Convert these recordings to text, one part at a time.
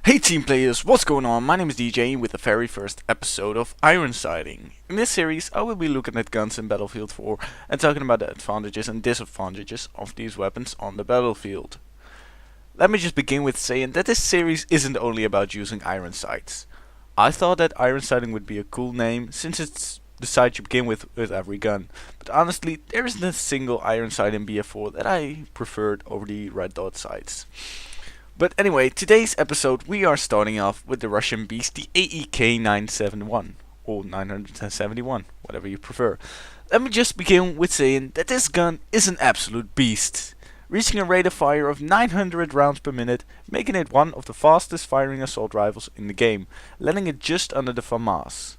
Hey team players, what's going on? My name is DJ with the very first episode of Ironsighting. In this series I will be looking at guns in Battlefield 4 and talking about the advantages and disadvantages of these weapons on the battlefield. Let me just begin with saying that this series isn't only about using iron sights. I thought that Ironsighting would be a cool name since it's the sight you begin with every gun, but honestly there isn't a single iron sight in BF4 that I preferred over the red dot sights. But anyway, today's episode we are starting off with the Russian beast, the AEK-971, or 971, whatever you prefer. Let me just begin with saying that this gun is an absolute beast, reaching a rate of fire of 900 rounds per minute, making it one of the fastest firing assault rifles in the game, landing it just under the FAMAS.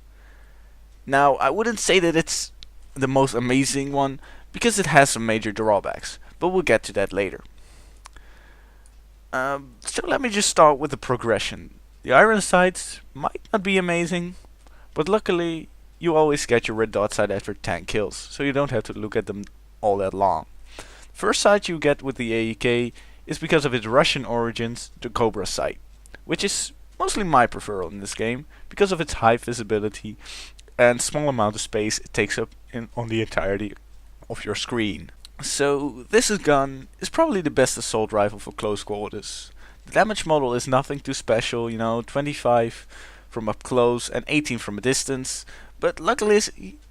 Now, I wouldn't say that it's the most amazing one, because it has some major drawbacks, but we'll get to that later. So let me just start with the progression. The iron sights might not be amazing, but luckily you always get your red dot sight after 10 kills, so you don't have to look at them all that long. First sight you get with the AEK is because of its Russian origins, the Cobra sight, which is mostly my preferral in this game because of its high visibility and small amount of space it takes up on the entirety of your screen. So this gun is probably the best assault rifle for close quarters. The damage model is nothing too special, 25 from up close and 18 from a distance, but luckily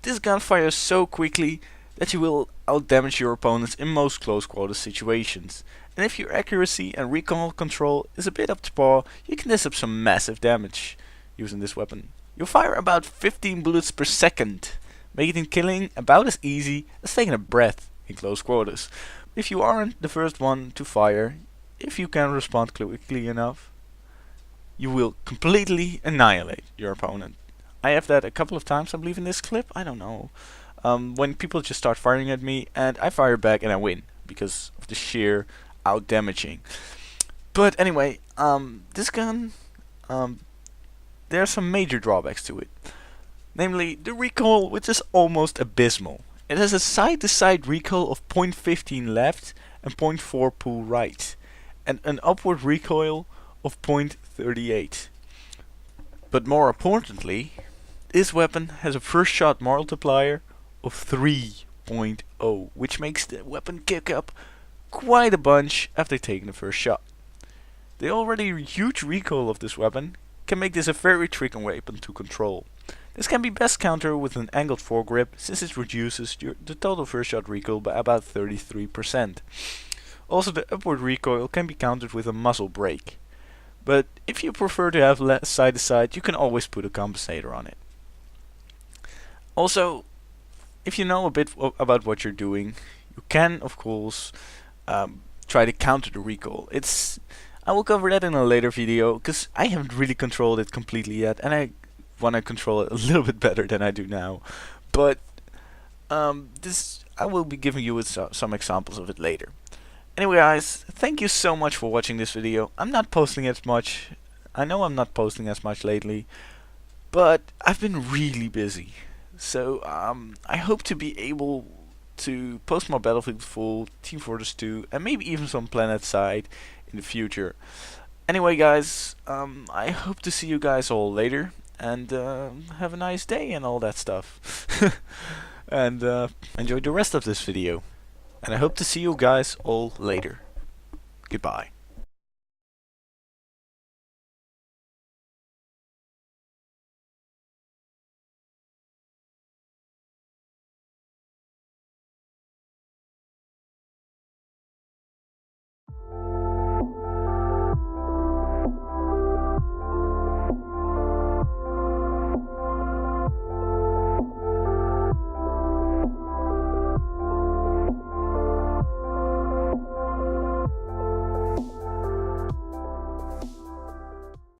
this gun fires so quickly that you will outdamage your opponents in most close quarters situations. And if your accuracy and recoil control is a bit up to par, you can dish up some massive damage using this weapon. You'll fire about 15 bullets per second, making killing about as easy as taking a breath in close quarters. If you aren't the first one to fire, if you can respond quickly enough, you will completely annihilate your opponent. I have that a couple of times, I believe, in this clip. I don't know. When people just start firing at me and I fire back and I win because of the sheer out damaging. But anyway, this gun, there are some major drawbacks to it. Namely, the recoil, which is almost abysmal. It has a side-to-side recoil of 0.15 left and 0.4 pull right, and an upward recoil of 0.38. But more importantly, this weapon has a first shot multiplier of 3.0, which makes the weapon kick up quite a bunch after taking the first shot. The already huge recoil of this weapon can make this a very tricky weapon to control. This can be best countered with an angled foregrip, since it reduces the total first shot recoil by about 33%. Also, the upward recoil can be countered with a muzzle brake. But if you prefer to have less side to side, you can always put a compensator on it. Also, if you know a bit about what you're doing, you can of course try to counter the recoil. I will cover that in a later video, because I haven't really controlled it completely yet, and I want to control it a little bit better than I do now. But I will be giving you some examples of it later. Anyway guys, thank you so much for watching this video. I'm not posting as much. I know I'm not posting as much lately, but I've been really busy. So I hope to be able to post more Battlefield 4, Team Fortress 2, and maybe even some PlanetSide in the future. Anyway guys, I hope to see you guys all later, and have a nice day and all that stuff. And enjoy the rest of this video. And I hope to see you guys all later. Goodbye.